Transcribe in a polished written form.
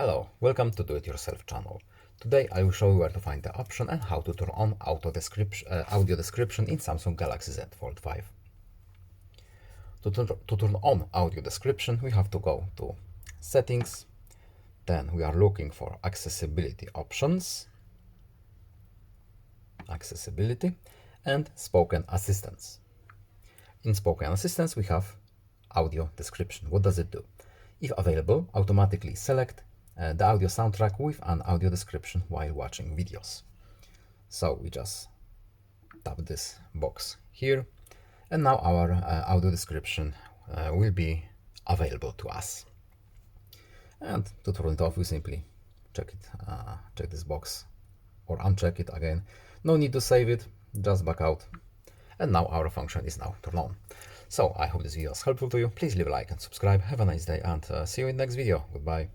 Hello, welcome to Do It Yourself channel. Today I will show you where to find the option and how to turn on audio description in Samsung Galaxy Z Fold5. To turn on audio description, we have to go to Settings, then we are looking for Accessibility options, Accessibility, and Spoken Assistance. In Spoken Assistance, we have audio description. What does it do? If available, automatically select the audio soundtrack with an audio description while watching videos. So we just tap this box here, and now our audio description will be available to us. And to turn it off, we simply check this box or uncheck it again. No need to save it, just back out. And now our function is now turned on. So I hope this video is helpful to you. Please leave a like and subscribe. Have a nice day and see you in the next video. Goodbye.